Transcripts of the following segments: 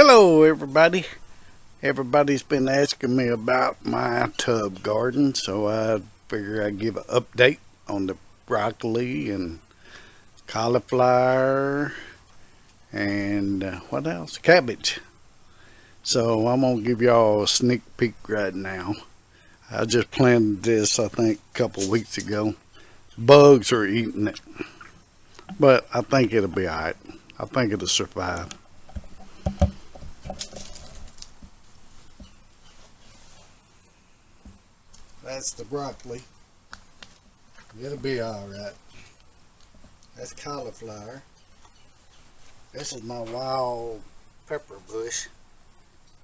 Hello everybody. Everybody's been asking me about my tub garden, so I figure I'd give an update on the broccoli and cauliflower and what else? Cabbage. So I'm going to give y'all a sneak peek right now. I just planted this, I think, a couple weeks ago. Bugs are eating it, but I think it'll be alright. I think it'll survive. That's the broccoli. It'll be alright. That's cauliflower. This is my wild pepper bush.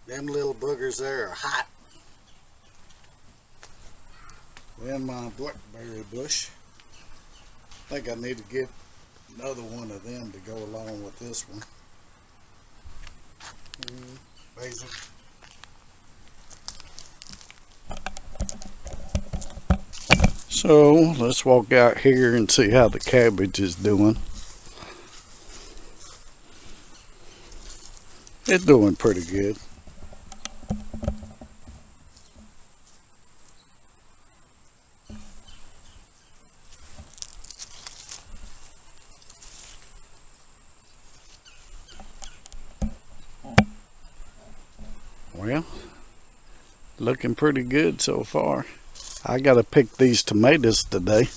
Them little boogers there are hot. Then my blackberry bush. I think I need to get another one of them to go along with this one. Basil. So let's walk out here and see how the cabbage is doing. It's doing pretty good. Well, looking pretty good so far. I gotta pick these tomatoes today.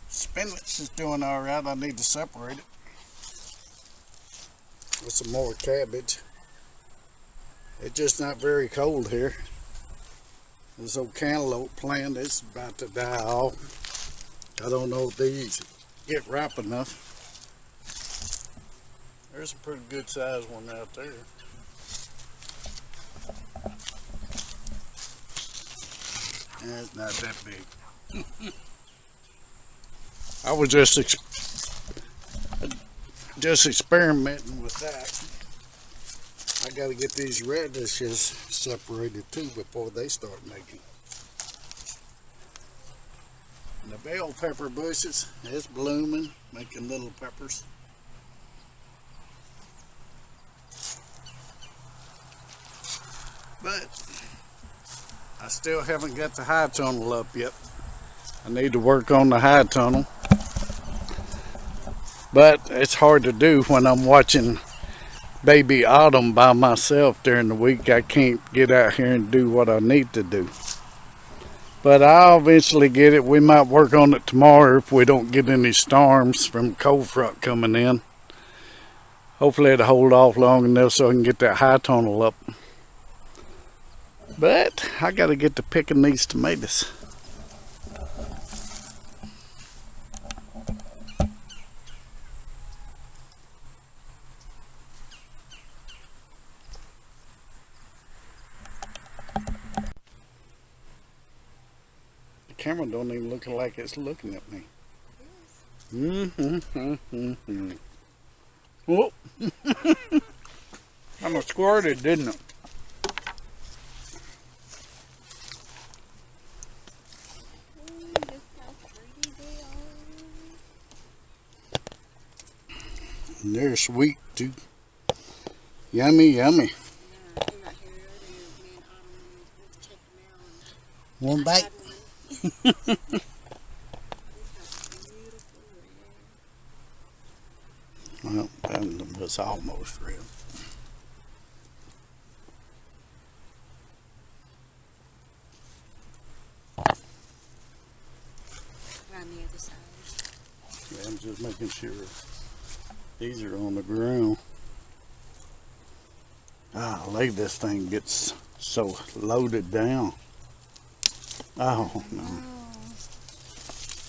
Spinach is doing alright. I need to separate it with some more cabbage. It's just not very cold here. This old cantaloupe plant is about to die off. I don't know if these get ripe enough. There's a pretty good sized one out there. That's not that big. I was just experimenting with that. I got to get these radishes separated too before they start making. And the bell pepper bushes is blooming, making little peppers. But I still haven't got the high tunnel up yet. I need to work on the high tunnel. But it's hard to do when I'm watching Baby Autumn by myself during the week. I can't get out here and do what I need to do. But I'll eventually get it. We might work on it tomorrow if we don't get any storms from cold front coming in. Hopefully it'll hold off long enough so I can get that high tunnel up. But I got to get to picking these tomatoes. The camera don't even look like it's looking at me. Oh, kind of squirted, didn't it? And they're sweet too. Yummy, yummy. One bite. Well, that was almost real. Around the other side. Yeah, I'm just making sure these are on the ground. Golly, this thing gets so loaded down. Oh no. Oh,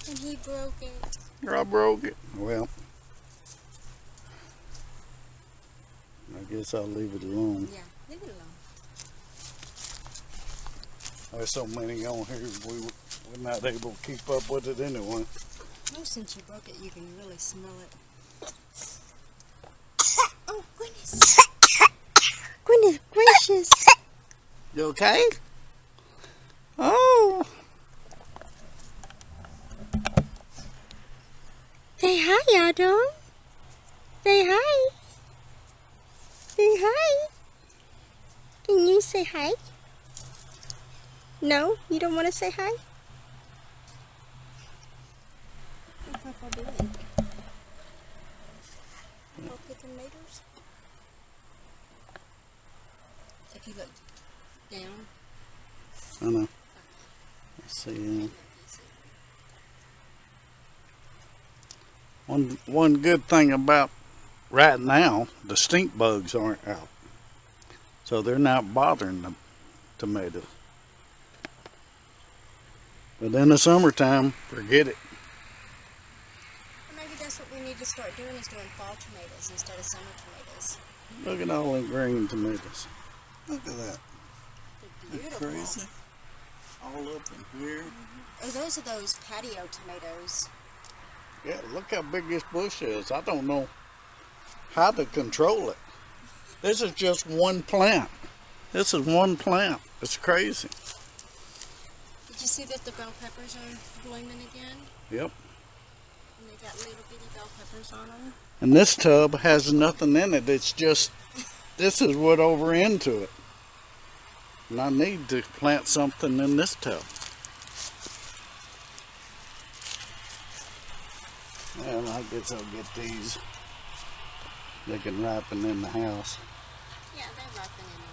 and he broke it. I broke it. Well, I guess I'll leave it alone. Yeah, leave it alone. There's so many on here, we're not able to keep up with it anyway. No, since you broke it, you can really smell it. Oh, goodness. Goodness gracious. You okay? Oh, Say hi, Adam. Say hi. Say hi. Can you say hi? No? You don't want to say hi? What's Papa doing? Papa tomatoes? If you look down. I know. Let's see. One good thing about right now, the stink bugs aren't out, so they're not bothering the tomatoes. But in the summertime, forget it. Maybe that's what we need to start doing, is doing fall tomatoes instead of summer tomatoes. Look at all them green tomatoes. Look at that. They're beautiful. Crazy. All up in here. Oh, those are those patio tomatoes. Yeah, look how big this bush is. I don't know how to control it. This is just one plant. This is one plant. It's crazy. Did you see that the bell peppers are blooming again? Yep. And they got little bitty bell peppers on them. And this tub has nothing in it. It's just, this is what over into it. And I need to plant something in this tub. Well, I guess I'll get these. They can ripen in the house. Yeah, they're ripening in the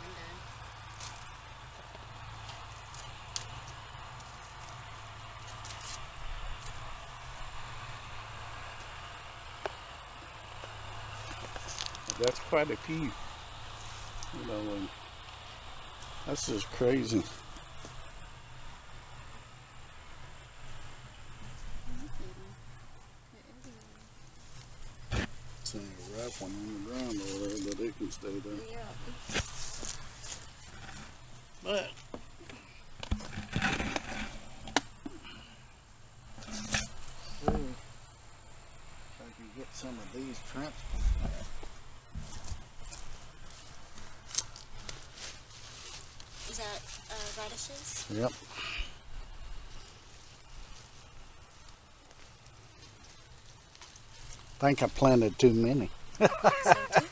window. That's quite a few. You know, and that's just crazy. Seeing a ripe one on the ground over there, but it can stay there. Yeah. But see if I can get some of these transplanted. Is that radishes? Yep. I think I planted too many. So too.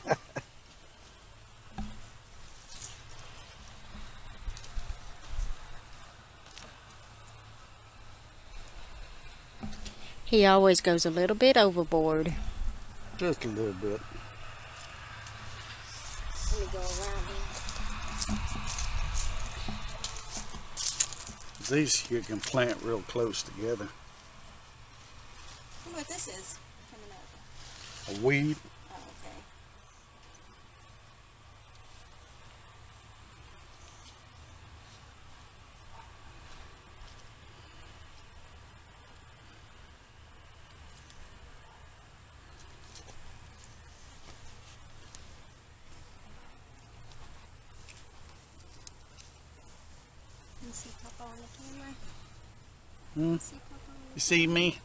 He always goes a little bit overboard. Just a little bit. Let me go around him. These you can plant real close together. What this is coming up. A weed. Oh, okay. You see Papa on the camera? Hmm? See Papa on the You see me?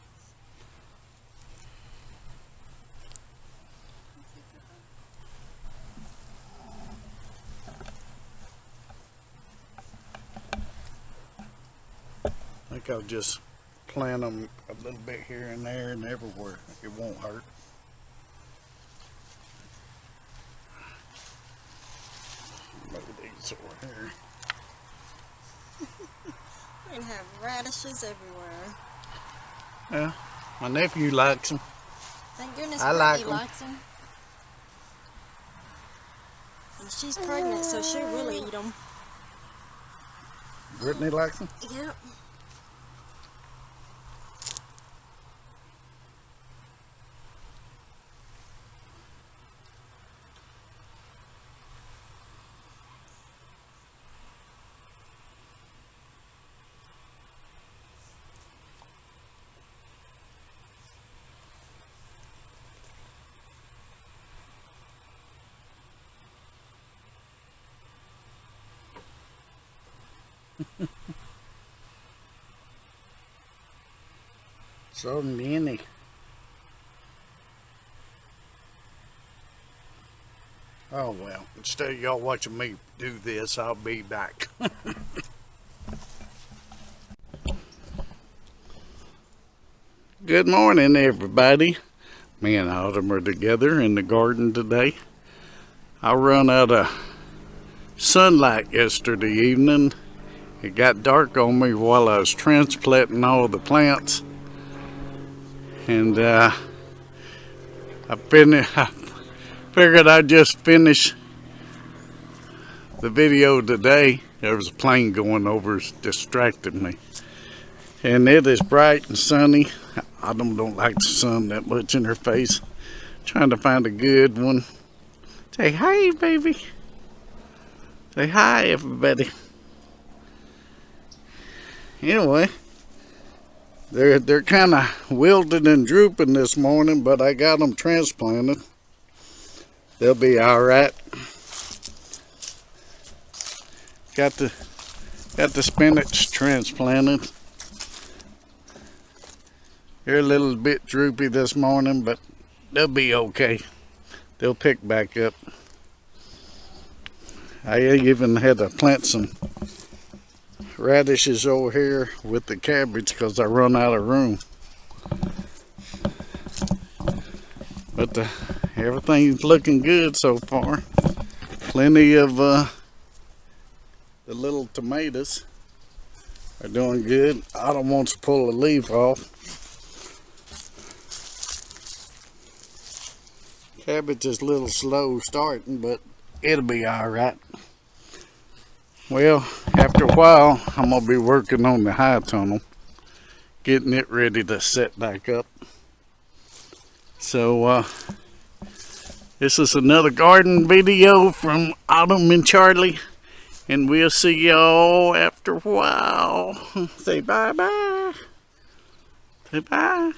I think I'll just plant them a little bit here and there and everywhere. It won't hurt. Maybe these over here. We're gonna have radishes everywhere. Yeah, my nephew likes them. Thank goodness I Brittany like 'em. likes them. And she's pregnant, so she'll really eat them. Brittany likes them. Yep. So many. Oh well, instead of y'all watching me do this, I'll be back. Good morning, everybody. Me and Autumn are together in the garden today. I run out of sunlight yesterday evening. It got dark on me while I was transplanting all the plants. And I figured I'd just finish the video today. There was a plane going over, distracted me. And it is bright and sunny. Autumn don't like the sun that much in her face. Trying to find a good one. Say hi, baby. Say hi, everybody. Anyway, they're kind of wilted and drooping this morning, but I got them transplanted. They'll be all right. Got the spinach transplanted. They're a little bit droopy this morning, but they'll be okay. They'll pick back up. I even had to plant some radishes over here with the cabbage because I run out of room. But everything's looking good so far. Plenty of the little tomatoes are doing good. Autumn wants to pull a leaf off. Cabbage is a little slow starting, but it'll be all right. Well, after a while, I'm going to be working on the high tunnel, getting it ready to set back up. So, this is another garden video from Autumn and Charlie, and we'll see y'all after a while. Say bye-bye. Say bye.